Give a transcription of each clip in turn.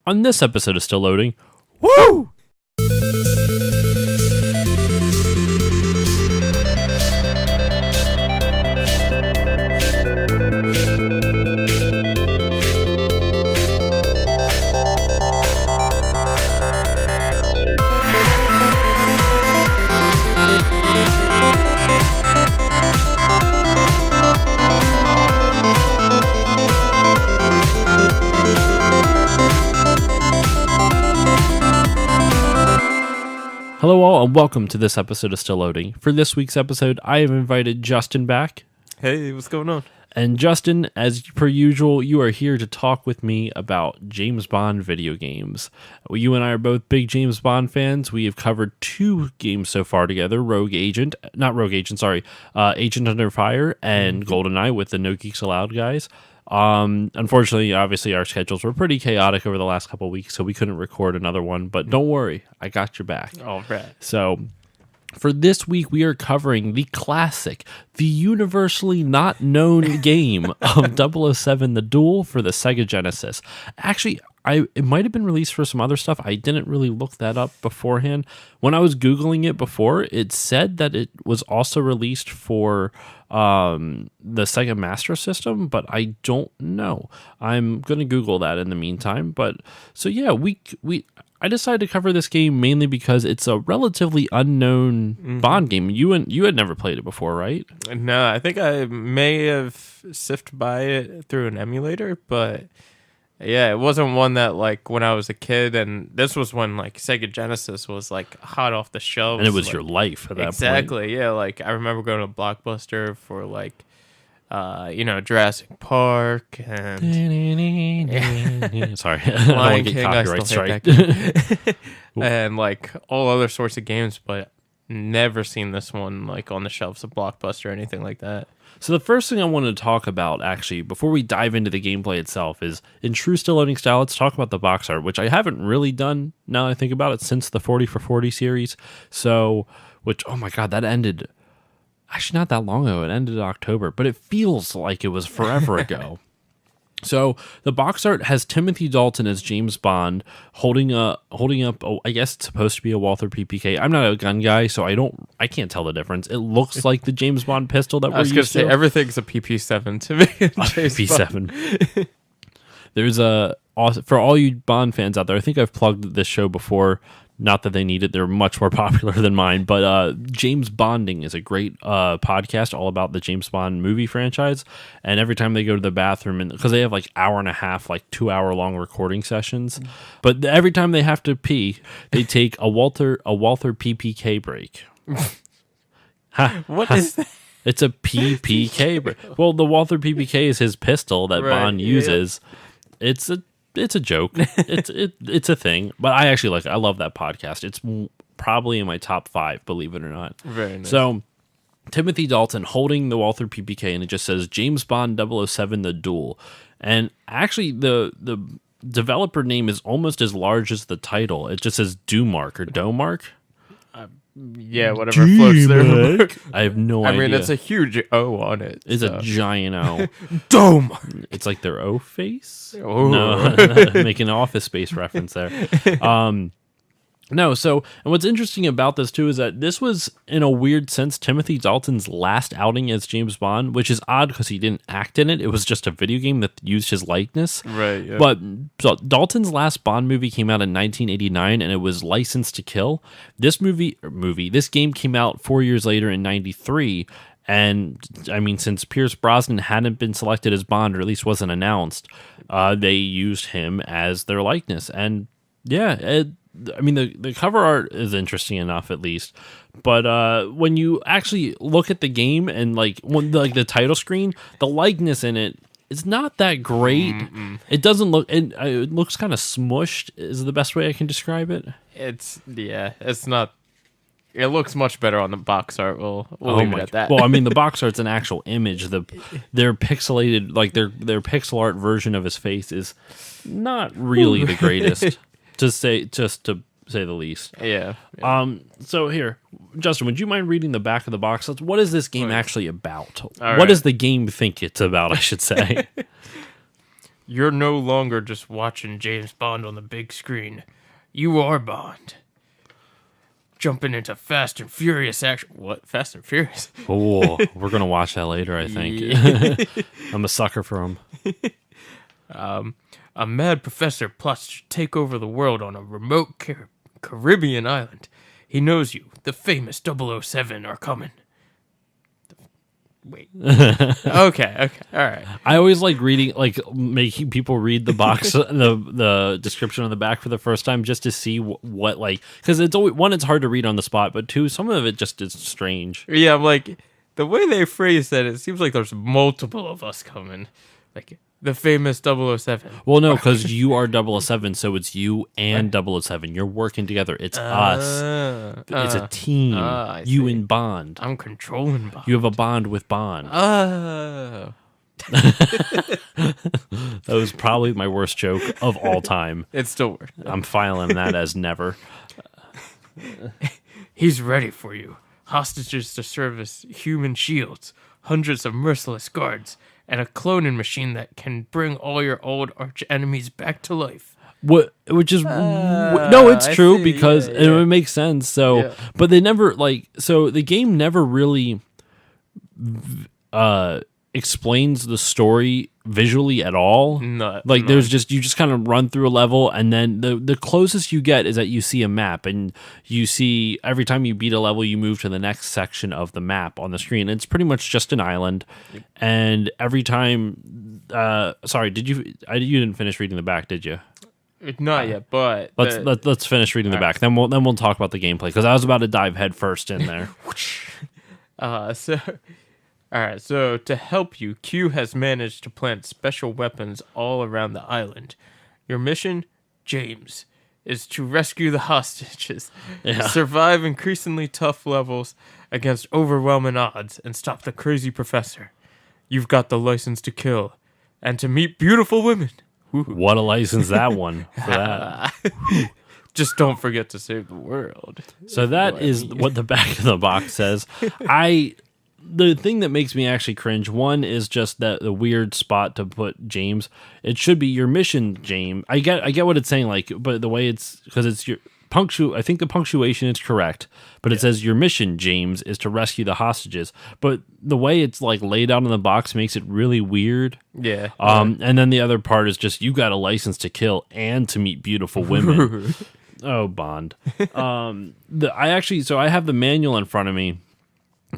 On this episode of Still Loading, woo! Hello all, and welcome to this episode of Still Loading. For this week's episode, I have invited Justin back. Hey, what's going on? And Justin, as per usual, you are here to talk with me about James Bond video games. You and I are both big James Bond fans. We have covered two games so far together, Agent Under Fire and GoldenEye with the No Geeks Allowed guys. Unfortunately, obviously, our schedules were pretty chaotic over the last couple of weeks, so we couldn't record another one, but don't worry, I got your back. All right. So, for this week, we are covering the classic, the universally not known game of 007, The Duel for the Sega Genesis. Actually, it might have been released for some other stuff. I didn't really look that up beforehand. When I was Googling it before, it said that it was also released for the Sega Master System, but I don't know. I'm going to Google that in the meantime. But so yeah, I decided to cover this game mainly because it's a relatively unknown Bond game. You had never played it before, right? No, I think I may have sifted by it through an emulator, but yeah, it wasn't one that, like, when I was a kid, and this was when, like, Sega Genesis was, like, hot off the shelves. And it was like, your life at that point. Exactly, yeah. Like, I remember going to Blockbuster for, like, Jurassic Park and... Sorry, I don't want to get copyright strike. And, like, all other sorts of games, but never seen this one, like, on the shelves of Blockbuster or anything like that. So the first thing I wanted to talk about, actually, before we dive into the gameplay itself, is in true Still Loading style, let's talk about the box art, which I haven't really done, now that I think about it, since the 40 for 40 series. So, oh my god, that ended, actually not that long ago, it ended in October, but it feels like it was forever ago. So the box art has Timothy Dalton as James Bond holding up. I guess it's supposed to be a Walther PPK. I'm not a gun guy, so I can't tell the difference. It looks like the James Bond pistol that we're used to. I was going to say everything's a PP7 to me. PP7. There's for all you Bond fans out there. I think I've plugged this show before. Not that they need it; they're much more popular than mine. But James Bonding is a great podcast all about the James Bond movie franchise. And every time they go to the bathroom, and because they have like hour and a half, like 2 hour long recording sessions, but every time they have to pee, they take a Walther PPK break. What is that? It's a PPK break. Well, the Walther PPK is his pistol that Bond uses. Yeah. It's a joke. It's a thing, but I love that podcast. It's probably in my top 5, believe it or not. Very nice. So Timothy Dalton holding the Walther PPK, and it just says James Bond 007 The Duel. And actually the developer name is almost as large as the title. It just says Dumark or Domark. Yeah, whatever floats there. I have no idea. I mean, it's a huge O on it. It's a giant O. Dome! It's like their O face? Oh. No, making an Office Space reference there. No, so, and what's interesting about this, too, is that this was, in a weird sense, Timothy Dalton's last outing as James Bond, which is odd because he didn't act in it. It was just a video game that used his likeness. Right, yeah. But so Dalton's last Bond movie came out in 1989, and it was License to Kill. This this game came out 4 years later in 93, and, I mean, since Pierce Brosnan hadn't been selected as Bond, or at least wasn't announced, they used him as their likeness. And, yeah, the cover art is interesting enough, at least. But when you actually look at the game and the title screen, the likeness in it is not that great. It doesn't look. It looks kind of smushed. Is the best way I can describe it. It's not. It looks much better on the box art. We'll leave it at that. Well, I mean, the box art's an actual image. Their pixelated, their pixel art version of his face is not really the greatest. To say the least. Yeah. So here, Justin, would you mind reading the back of the box? What is this game actually about? All what does the game think it's about, I should say? You're no longer just watching James Bond on the big screen. You are Bond. Jumping into Fast and Furious action. What? Fast and Furious? Oh, we're going to watch that later, I think. I'm a sucker for them. A mad professor plots to take over the world on a remote Caribbean island. He knows you, the famous 007, are coming. Wait. Okay, all right. I always like reading, like making people read the box, the description on the back for the first time, just to see what like, because it's always, one, it's hard to read on the spot, but two, some of it just is strange. Yeah, I'm like, the way they phrase that, it seems like there's multiple of us coming. Like, the famous 007. Well, no, because you are 007, so it's you and 007. You're working together. It's us. It's a team. You see. and Bond. I'm controlling Bond. You have a bond with Bond. Oh. That was probably my worst joke of all time. It still worked. I'm filing that as never. He's ready for you. Hostages to serve as human shields. Hundreds of merciless guards. And a cloning machine that can bring all your old arch enemies back to life. Which is no, it's true because it makes sense. So, but they never so the game never really explains the story visually at all. There's just you just kind of run through a level, and then the closest you get is that you see a map, and you see every time you beat a level, you move to the next section of the map on the screen. It's pretty much just an island, and every time. Sorry, you didn't finish reading the back, did you? Not yet, but let's finish reading the back. Then we'll talk about the gameplay because I was about to dive headfirst in there. All right, so to help you, Q has managed to plant special weapons all around the island. Your mission, James, is to rescue the hostages, survive increasingly tough levels against overwhelming odds, and stop the crazy professor. You've got the license to kill and to meet beautiful women. What a license that one for that. Just don't forget to save the world. So that is what the back of the box says. The thing that makes me actually cringe, one is just the weird spot to put James. It should be your mission, James. I get what it's saying, like, but the way it's because it's your I think the punctuation is correct, but it says your mission, James, is to rescue the hostages. But the way it's like laid out in the box makes it really weird. Yeah. And then the other part is just you got a license to kill and to meet beautiful women. Oh, Bond. I have the manual in front of me.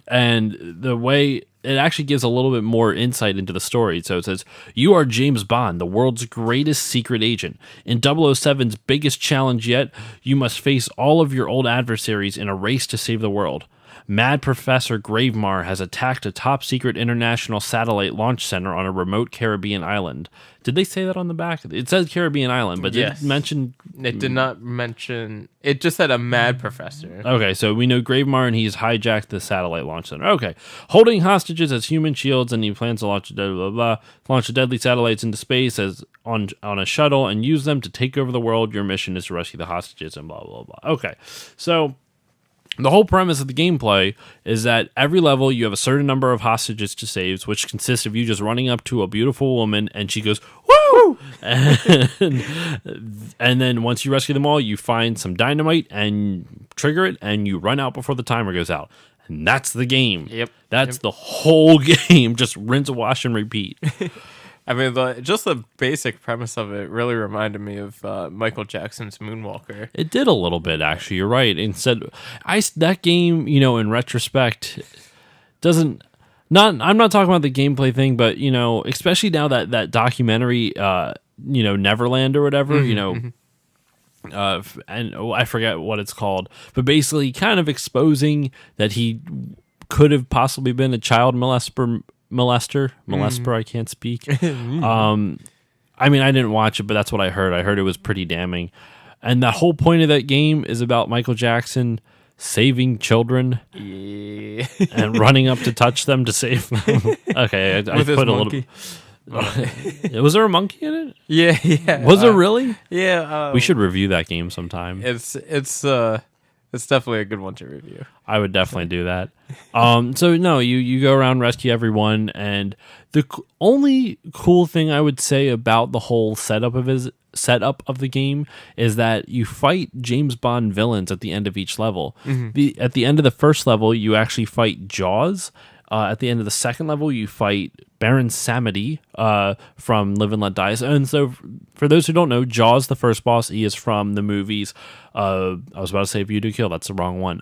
And the way it actually gives a little bit more insight into the story. So it says, you are James Bond, the world's greatest secret agent. In 007's biggest challenge yet, you must face all of your old adversaries in a race to save the world. Mad Professor Gravemar has attacked a top-secret international satellite launch center on a remote Caribbean island. Did they say that on the back? It says Caribbean island, but did it mention... It did not mention... It just said a mad professor. Okay, so we know Gravemar, and he's hijacked the satellite launch center. Okay. Holding hostages as human shields, and he plans to launch the deadly satellites into space as on a shuttle and use them to take over the world. Your mission is to rescue the hostages and blah, blah, blah. Okay, so... The whole premise of the gameplay is that every level you have a certain number of hostages to save, which consists of you just running up to a beautiful woman and she goes, woo! And then once you rescue them all, you find some dynamite and trigger it and you run out before the timer goes out. And that's the game. Yep. That's the whole game. Just rinse, wash, and repeat. I mean, just the basic premise of it really reminded me of Michael Jackson's Moonwalker. It did a little bit, actually. You're right. Instead, that game, in retrospect, doesn't. I'm not talking about the gameplay thing, but especially now that documentary, Neverland or whatever, and I forget what it's called, but basically, kind of exposing that he could have possibly been a child molester, I can't speak. I mean, I didn't watch it, but that's what I heard. I heard it was pretty damning. And the whole point of that game is about Michael Jackson saving children and running up to touch them to save them. Okay, I put a little... Was there a monkey in it? Yeah. Was there really? Yeah. We should review that game sometime. It's It's definitely a good one to review. I would definitely do that. So no, you go around, rescue everyone, and the only cool thing I would say about the whole setup of the game is that you fight James Bond villains at the end of each level. At the end of the first level, you actually fight Jaws. At the end of the second level, you fight Baron Samedi from Live and Let Die. And so, for those who don't know, Jaws, the first boss, he is from the movies. I was about to say View to Kill. That's the wrong one.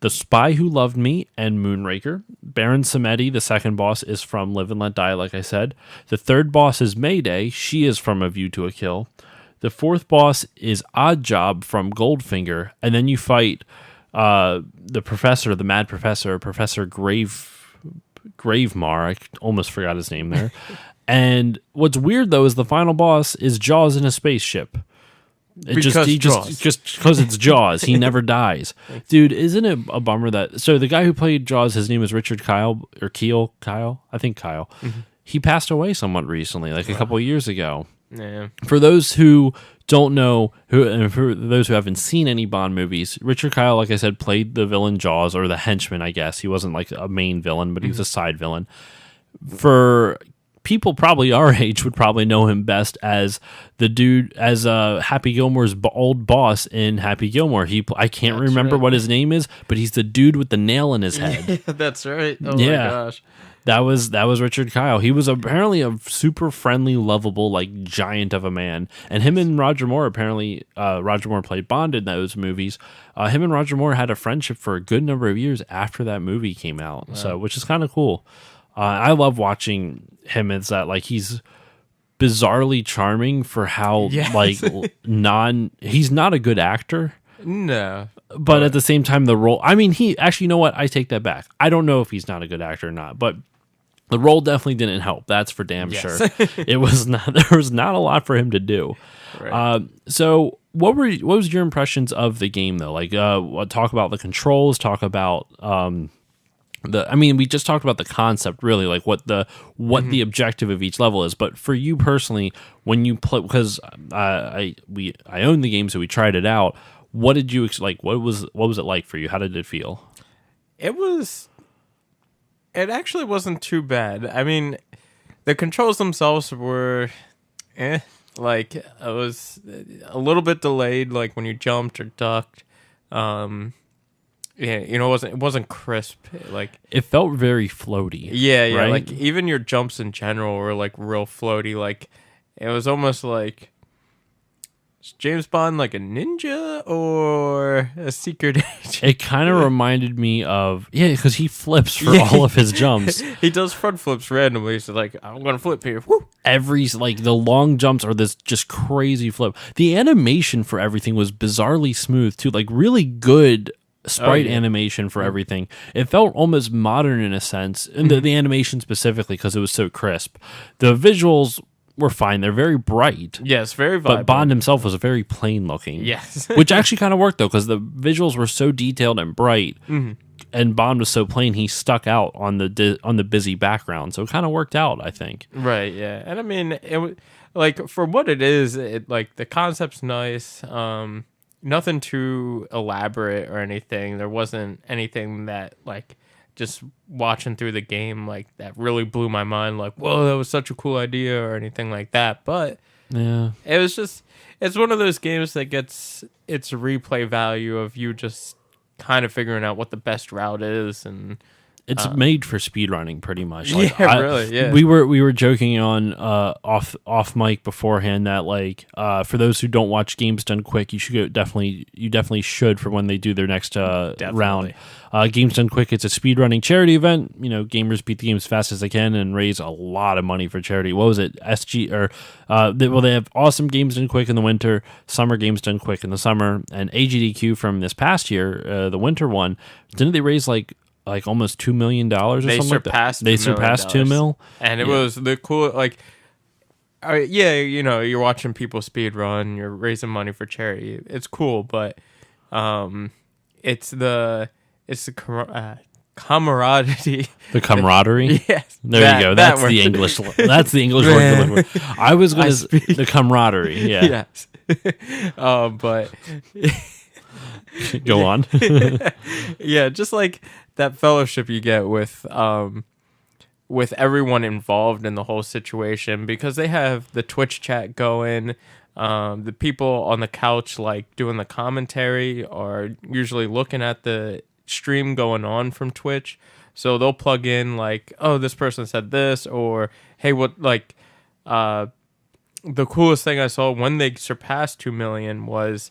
The Spy Who Loved Me and Moonraker. Baron Samedi, the second boss, is from Live and Let Die, like I said. The third boss is Mayday. She is from A View to a Kill. The fourth boss is Odd Job from Goldfinger. And then you fight the professor, the mad professor, Professor Gravemar. I almost forgot his name there. And what's weird though is the final boss is Jaws in a spaceship. Just because it's Jaws, he never dies. Dude, isn't it a bummer that the guy who played Jaws, his name is Richard Kyle. I think Kyle. He passed away somewhat recently, like a couple of years ago. Yeah. For those who don't know, and for those who haven't seen any Bond movies, Richard Kyle, like I said, played the villain Jaws, or the henchman, I guess. He wasn't like a main villain, but he was a side villain. For people probably our age would probably know him best as the dude, as Happy Gilmore's old boss in Happy Gilmore. I can't remember what his name is, but he's the dude with the nail in his head. Yeah, that's right. Oh my gosh. That was Richard Kyle. He was apparently a super friendly, lovable, like giant of a man. And him and Roger Moore Roger Moore played Bond in those movies. Him and Roger Moore had a friendship for a good number of years after that movie came out. Wow. So, which is kind of cool. I love watching him as that, like, he's bizarrely charming for how he's not a good actor. No. But at the same time, the role, I mean, you know what? I take that back. I don't know if he's not a good actor or not, but the role definitely didn't help. That's for damn sure. There was not a lot for him to do. Right. So what was your impressions of the game though? Like, talk about the controls, talk about, we just talked about the concept, really, like what the objective of each level is. But for you personally, when you play, because I own the game, so we tried it out. What did you like? What was it like for you? How did it feel? It actually wasn't too bad. I mean, the controls themselves were, like it was a little bit delayed, like when you jumped or ducked. It wasn't crisp. Like it felt very floaty. Yeah. Right? Like even your jumps in general were like real floaty. Like it was almost like, is James Bond like a ninja or a secret agent? It kind of reminded me of, because he flips for all of his jumps. He does front flips randomly. So like, I'm going to flip here. Woo! The long jumps are this just crazy flip. The animation for everything was bizarrely smooth too. Like really good sprite animation for everything. It felt almost modern in a sense. And the animation specifically, because it was so crisp. The visuals were fine. They're very bright. Yes, very vibrant. But Bond himself was very plain looking. Yes. Which actually kind of worked, though, because the visuals were so detailed and bright, and Bond was so plain, he stuck out on the busy background. So it kind of worked out, I think. Right, yeah. And I mean, it like, for what it is, like, the concept's nice. Nothing too elaborate or anything. There wasn't anything that, like, just watching through the game, like, that really blew my mind, like, whoa, that was such a cool idea or anything like that. But it was just, it's one of those games that gets its replay value of you just kind of figuring out what the best route is. And it's made for speedrunning pretty much. Like, really, yeah. We were joking on off mic beforehand that, like, for those who don't watch Games Done Quick, you definitely should for when they do their next round. Games Done Quick, it's a speedrunning charity event. You know, gamers beat the game as fast as they can and raise a lot of money for charity. What was it? They have awesome Games Done Quick in the winter, summer Games Done Quick in the summer, and AGDQ from this past year, the winter one. Didn't they raise like almost $2 million or something like that? They surpassed $2 million. And it was the cool, like, you're watching people speed run, you're raising money for charity. It's cool, but it's the camaraderie. The camaraderie? Yes. There you go. That's the English. That's the English word. I was going to the camaraderie. Yeah. Yes. But Go on. Yeah, just like that fellowship you get with everyone involved in the whole situation, because they have the Twitch chat going. The people on the couch like doing the commentary are usually looking at the stream going on from Twitch, so they'll plug in like, oh, this person said this, or hey, what, like the coolest thing I saw when they surpassed 2 million was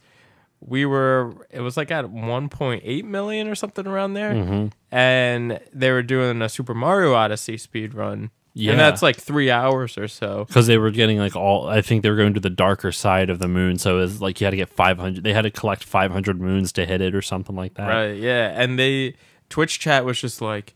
it was like at 1.8 million or something around there, and they were doing a Super Mario Odyssey speed run. Yeah. And that's like 3 hours or so. Because they were getting like I think they were going to the darker side of the moon. So it was like you had to get 500. They had to collect 500 moons to hit it or something like that. Right, yeah. And Twitch chat was just like,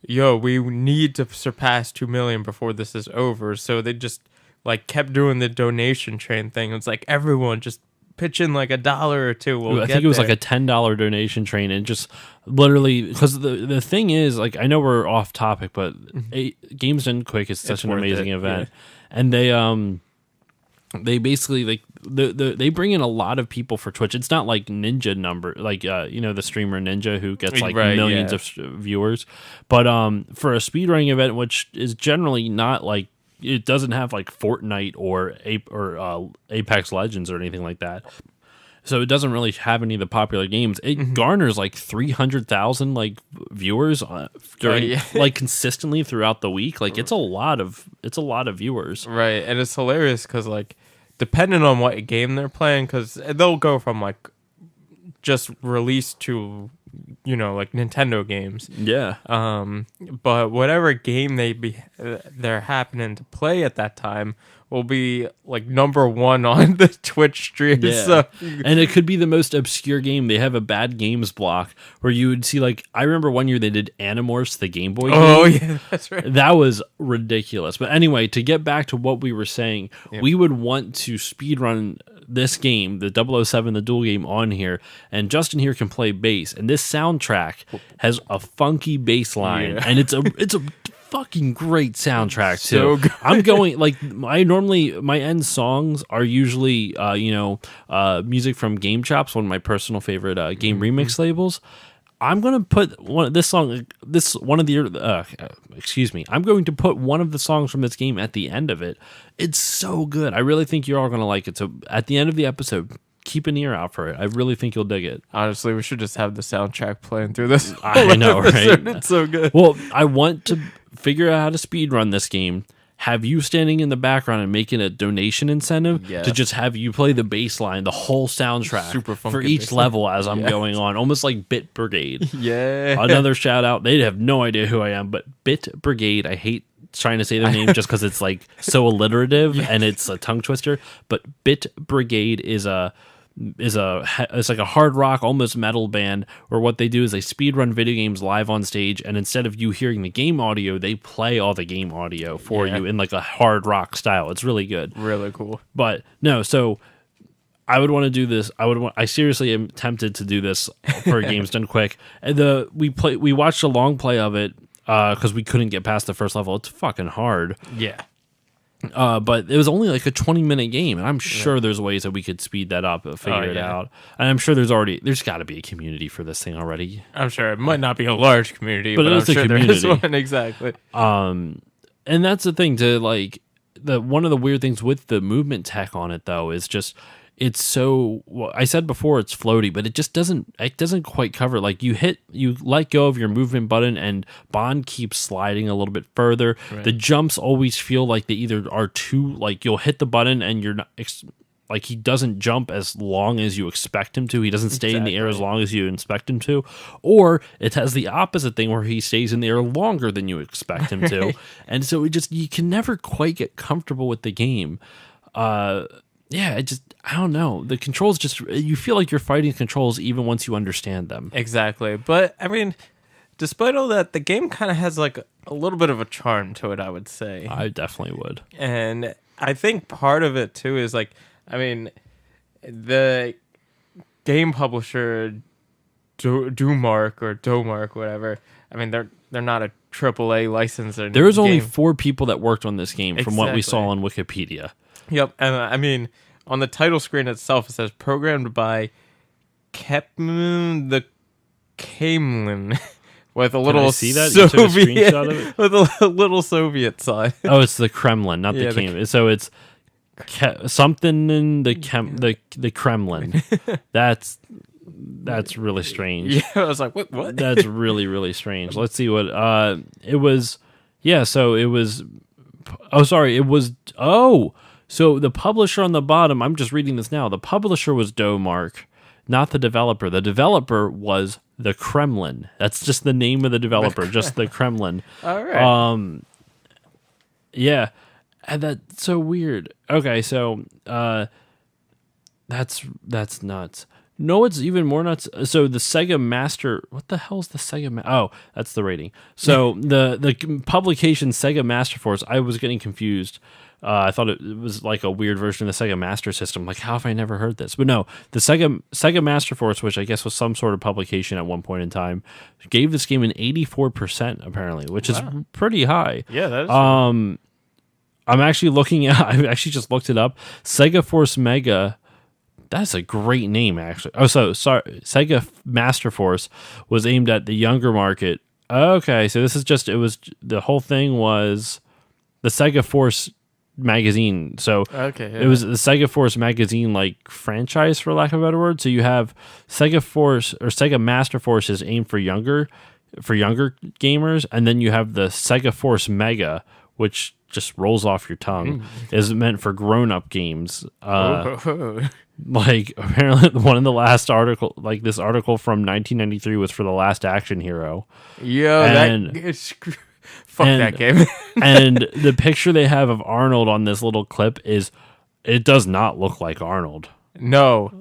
yo, we need to surpass 2 million before this is over. So they just like kept doing the donation train thing. It's like everyone just pitch in like $1 or $2. I think it was like a $10 donation train, and just literally, because the thing is, like, I know we're off topic, but Games Done Quick is such an amazing event, and they basically like they bring in a lot of people for Twitch. It's not like Ninja number, like the streamer Ninja who gets like millions of viewers, but for a speedrunning event, which is generally not like, it doesn't have like Fortnite or Apex Legends or anything like that. So it doesn't really have any of the popular games. It garners like 300,000 like viewers during like consistently throughout the week. Like it's a lot of viewers. Right, and it's hilarious because like depending on what game they're playing, because they'll go from like just release to like Nintendo games. Yeah. But whatever game they're happening to play at that time will be like number one on the Twitch stream. Yeah. So, and it could be the most obscure game. They have a bad games block where you would see, like, I remember one year they did Animorphs, the Game Boy game. Oh yeah, that's right. That was ridiculous. But anyway, to get back to what we were saying, we would want to speedrun this game, the 007, the Duel game, on here, and Justin here can play bass, and this soundtrack has a funky bass line, and it's a fucking great soundtrack too. So good. I'm going like my end songs are usually music from Game Chops, one of my personal favorite game remix labels. I'm going to put I'm going to put one of the songs from this game at the end of it. It's so good. I really think you're all going to like it. So at the end of the episode, keep an ear out for it. I really think you'll dig it. Honestly, we should just have the soundtrack playing through this. I know, right? It's so good. Well, I want to figure out how to speedrun this game, have you standing in the background and making a donation incentive to just have you play the bass line, the whole soundtrack for each level as I'm going on, almost like Bit Brigade. Yeah. Another shout out. They have no idea who I am, but Bit Brigade, I hate trying to say their name just because it's like so alliterative and it's a tongue twister, but Bit Brigade is it's like a hard rock, almost metal band where what they do is they speedrun video games live on stage, and instead of you hearing the game audio, they play all the game audio for you in like a hard rock style. It's really good. Really cool. But no, so I would want to do this. I seriously am tempted to do this for Games Done Quick. And we watched a long play of it because we couldn't get past the first level. It's fucking hard. Yeah. But it was only like a 20-minute game, and I'm sure there's ways that we could speed that up and figure it out. And I'm sure there's got to be a community for this thing already. I'm sure it might not be a large community, but it's I'm sure community. There is one. Exactly. And that's the thing to like. One of the weird things with the movement tech on it though is just it's so. Well, I said before it's floaty, but it just doesn't quite cover. Like you let go of your movement button, and Bond keeps sliding a little bit further. Right. The jumps always feel like they either are too like you'll hit the button and you're not. Like he doesn't jump as long as you expect him to. He doesn't stay in the air as long as you expect him to. Or it has the opposite thing where he stays in the air longer than you expect him to. And so you can never quite get comfortable with the game. I don't know. The controls you feel like you're fighting controls even once you understand them. Exactly. But I mean, despite all that, the game kind of has like a little bit of a charm to it, I would say. I definitely would. And I think part of it too is like, I mean, the game publisher Domark or Domark, whatever. I mean, they're not a AAA license. There was only 4 people that worked on this game from what we saw on Wikipedia. Yep, and I mean, on the title screen itself, it says programmed by Kepman the Kremlin with a Can little I see that? You took a screenshot of it? with a little Soviet sign. Oh, it's the Kremlin, not the Kremlin. So it's something in the Kremlin. That's really strange. Yeah, I was like, what? That's really, really strange. Let's see what it was. Yeah, so it was. Oh, sorry, it was. Oh, so the publisher on the bottom. I'm just reading this now. The publisher was Domark, not the developer. The developer was the Kremlin. That's just the name of the developer, just the Kremlin. All right. Yeah, and that's so weird. Okay, so that's nuts. No, it's even more nuts. So the Sega Master, what the hell is the Sega? Oh, that's the rating. So the publication Sega Master Force, I was getting confused. I thought it was like a weird version of the Sega Master System. Like, how have I never heard this? But no, the Sega Master Force, which I guess was some sort of publication at one point in time, gave this game an 84% apparently, which is pretty high. Yeah, that is. I'm actually looking at. I actually just looked it up. Sega Force Mega. That's a great name, actually. Oh, so sorry. Sega Master Force was aimed at the younger market. Okay, so this is just. It was the whole thing was the Sega Force magazine. So okay, yeah. It was the Sega Force magazine like franchise, for lack of a better word. So you have Sega Force or Sega Master Force is aimed for younger gamers, and then you have the Sega Force Mega, which just rolls off your tongue, is meant for grown-up games. Like, apparently one of the last article, like this article from 1993 was for The Last Action Hero. Yo, fuck that game. And the picture they have of Arnold on this little clip it does not look like Arnold. No.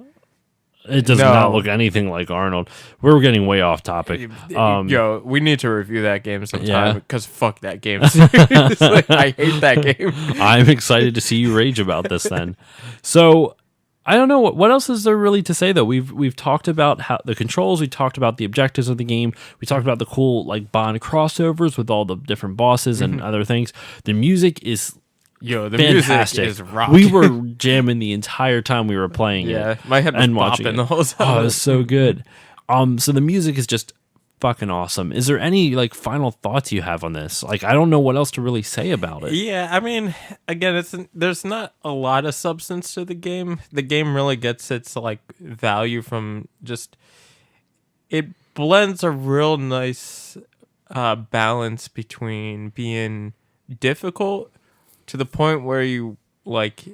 It does not look anything like Arnold. We're getting way off topic. Yo, we need to review that game sometime because fuck that game. Seriously, I hate that game. I'm excited to see you rage about this then. So, I don't know what else is there really to say though. We've talked about how the controls, we talked about the objectives of the game, we talked about the cool like Bond crossovers with all the different bosses and other things. The music is fantastic. Music is rock. We were jamming the entire time we were playing it. Yeah, my head was bopping the whole time. Oh, it was so good. So the music is just fucking awesome. Is there any like final thoughts you have on this? Like, I don't know what else to really say about it. Yeah, I mean, again, there's not a lot of substance to the game. The game really gets its like value from just it blends a real nice balance between being difficult to the point where you like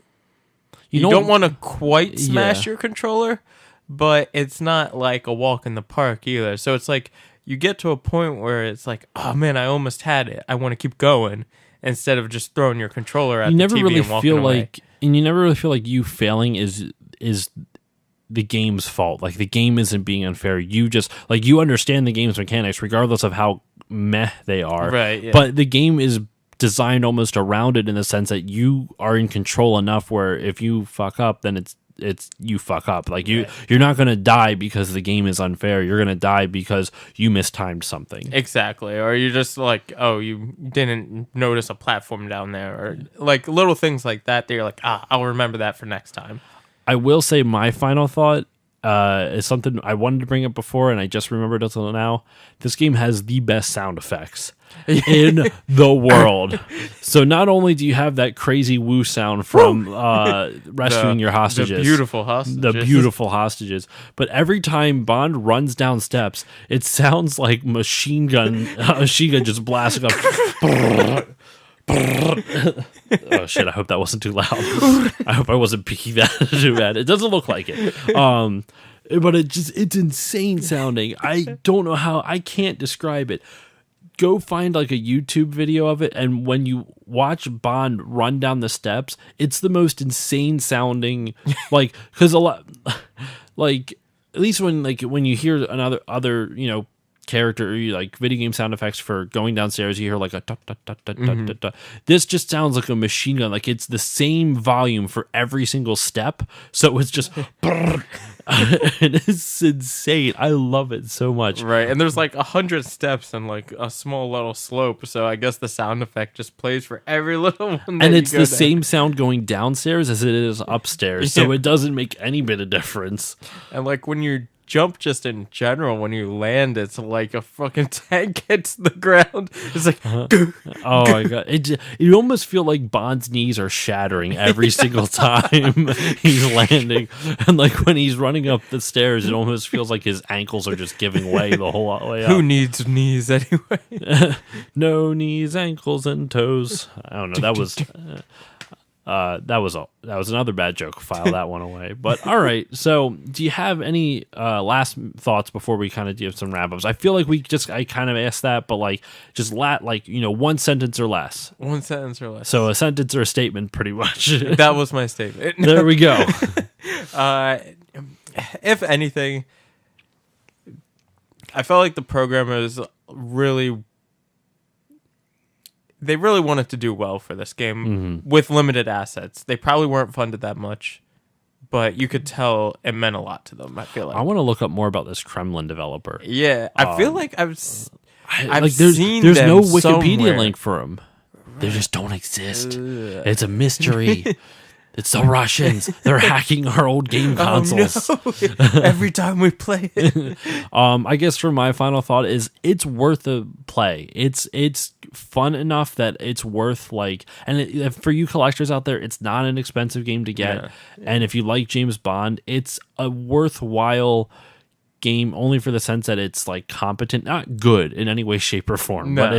you don't want to quite smash your controller, but it's not like a walk in the park either. So it's like you get to a point where it's like, oh man, I almost had it. I want to keep going instead of just throwing your controller at the TV and walking away. And you never really feel like you failing is the game's fault. Like the game isn't being unfair. You just like you understand the game's mechanics regardless of how meh they are. Right. Yeah. But the game is designed almost around it in the sense that you are in control enough where if you fuck up, then it's you fuck up. Like you're not going to die because the game is unfair. You're going to die because you mistimed something. Exactly. Or you just like, oh, you didn't notice a platform down there, or like little things like that. You're like, I'll remember that for next time. I will say my final thought is something I wanted to bring up before and I just remembered until now. This game has the best sound effects in the world. So not only do you have that crazy woo sound from rescuing your hostages, the beautiful hostages, but every time Bond runs down steps, it sounds like machine gun just blasting up. Oh shit, I hope that wasn't too loud. I hope I wasn't peeking that too bad. It doesn't look like it. But it's insane sounding. I don't know how, I can't describe it. Go find like a YouTube video of it, and when you watch Bond run down the steps, it's the most insane sounding, like, because a lot, like, at least when you hear other character, like video game sound effects for going downstairs, you hear like a tut, tut, tut, tut, tut, tut. This just sounds like a machine gun. Like it's the same volume for every single step, so it's just it's insane. I love it so much. Right, and there's like 100 steps and like a small little slope, so I guess the sound effect just plays for every little one. And it's the same sound going downstairs as it is upstairs, so it doesn't make any bit of difference. And like when you're jump just in general when you land, it's like a fucking tank hits the ground. It's like, oh my god! You almost feel like Bond's knees are shattering every single time he's landing, and like when he's running up the stairs, it almost feels like his ankles are just giving way the whole way up. Who needs knees anyway? No knees, ankles, and toes. I don't know. That was another bad joke. File that one away. But all right. So, do you have any last thoughts before we kind of do some wrap ups? I feel like I kind of asked that, but like just one sentence or less. One sentence or less. So a sentence or a statement, pretty much. That was my statement. There we go. If anything, I felt like the programmers they really wanted to do well for this game with limited assets. They probably weren't funded that much, but you could tell it meant a lot to them. I feel like I want to look up more about this Kremlin developer. Yeah, I feel like I've there's seen no them Wikipedia somewhere. link for them. They just don't exist. It's a mystery. It's the Russians. They're hacking our old game consoles. Oh, no. Every time we play it. I guess for my final thought is it's worth a play. It's fun enough that it's worth for you collectors out there, it's not an expensive game to get. Yeah. And if you like James Bond, it's a worthwhile game only for the sense that it's like competent, not good in any way, shape, or form. But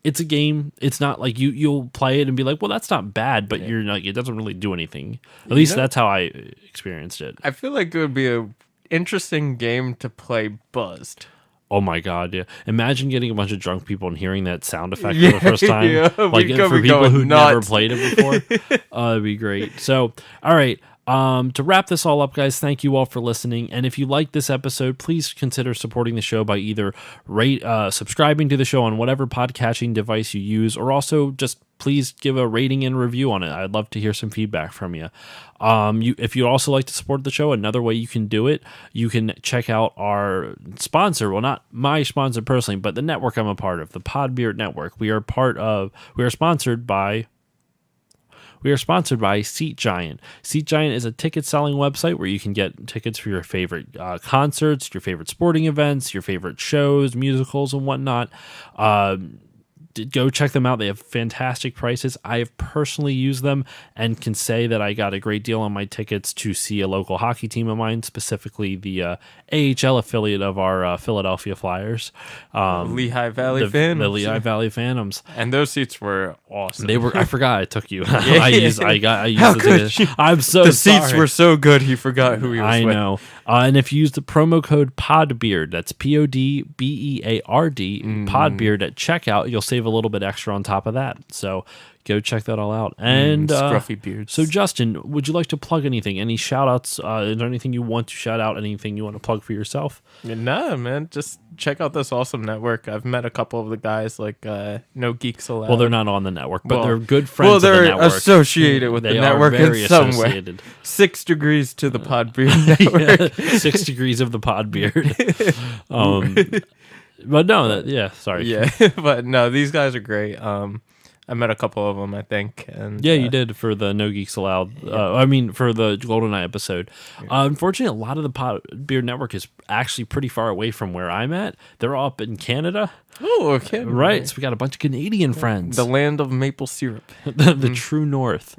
it's a game. It's not like you'll play it and be like, well, that's not bad, but you're like, it doesn't really do anything. At least that's how I experienced it. I feel like it would be a interesting game to play buzzed. Oh my god, yeah. Imagine getting a bunch of drunk people and hearing that sound effect for the first time. Yeah, like for people who never played it before. It'd be great. So, all right. To wrap this all up, guys, thank you all for listening. And if you like this episode, please consider supporting the show by either subscribing to the show on whatever podcatching device you use, or also just please give a rating and review on it. I'd love to hear some feedback from you. If you'd also like to support the show, another way you can do it, you can check out our sponsor. Well, not my sponsor personally, but the network I'm a part of, the Podbeard Network. We are sponsored by Seat Giant. Seat Giant is a ticket-selling website where you can get tickets for your favorite concerts, your favorite sporting events, your favorite shows, musicals, and whatnot. Go check them out. They have fantastic prices. I have personally used them and can say that I got a great deal on my tickets to see a local hockey team of mine, specifically the AHL affiliate of our Philadelphia Flyers. Lehigh Valley Phantoms. The Lehigh Valley Phantoms. And those seats were awesome. They were. I forgot I took you. I used the ticket. I'm so the sorry. seats were so good. He forgot who he was with. I know. And if you use the promo code PODBEARD, that's PODBEARD, PODBEARD at checkout, you'll save a little bit extra on top of that. So go check that all out. And scruffy beards. So Justin, would you like to plug anything? Any shout outs? Is there anything you want to shout out? Anything you want to plug for yourself? Nah, man. Just check out this awesome network. I've met a couple of the guys, like No Geeks Allowed. Well, they're not on the network, but they're good friends of the network. Well, they're associated with the network in some way. 6 degrees to the Podbeard network. 6 degrees of the Podbeard. But no, sorry. Yeah, but no, these guys are great. I met a couple of them, I think. And you did for the No Geeks Allowed. For the GoldenEye episode. Yeah. Unfortunately, a lot of the Podbeard network is actually pretty far away from where I'm at. They're all up in Canada. Oh, okay. Right, so we got a bunch of Canadian friends. The land of maple syrup. the true north.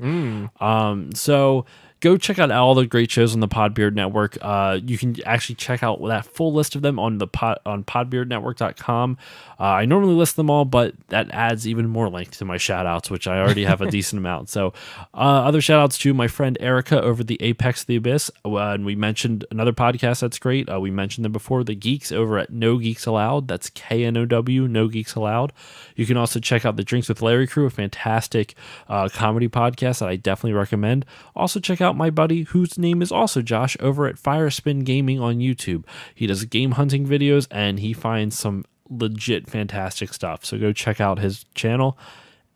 So go check out all the great shows on the Podbeard Network. You can actually check out that full list of them on on podbeardnetwork.com. I normally list them all, but that adds even more link to my shout-outs, which I already have a decent amount. So other shout-outs to my friend Erica over the Apex the Abyss. And we mentioned another podcast that's great. We mentioned them before, the Geeks over at No Geeks Allowed. That's KNOW, No Geeks Allowed. You can also check out the Drinks with Larry crew, a fantastic comedy podcast that I definitely recommend. Also check out my buddy, whose name is also Josh, over at Firespin Gaming on YouTube. He does game hunting videos, and he finds some legit fantastic stuff. So go check out his channel.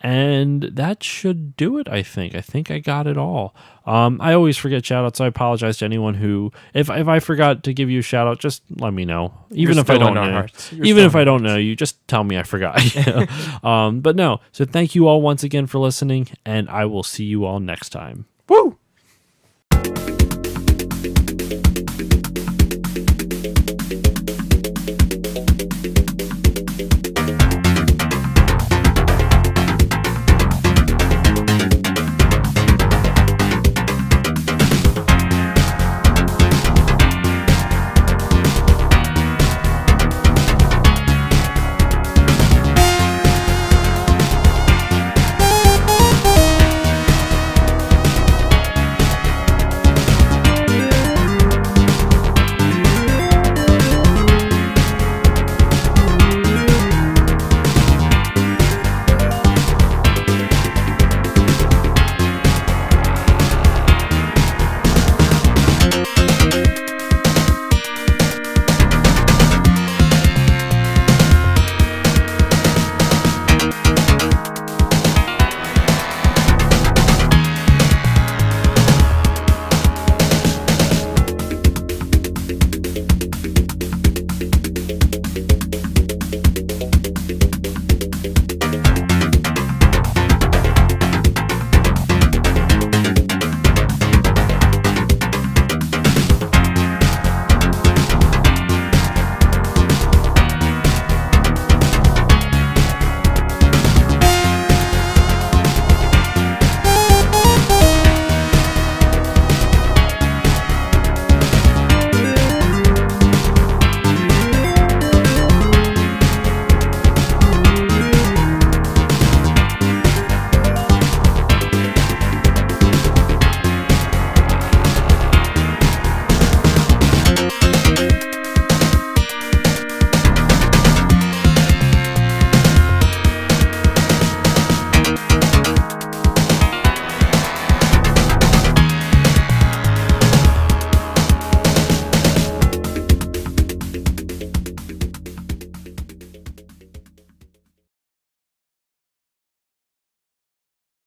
And that should do it, I think. I think I got it all. I always forget shout-outs, so I apologize to anyone who... If I forgot to give you a shout-out, just let me know. Even if I don't know. Even if I don't know you, just tell me I forgot. But no. So thank you all once again for listening, and I will see you all next time. Woo!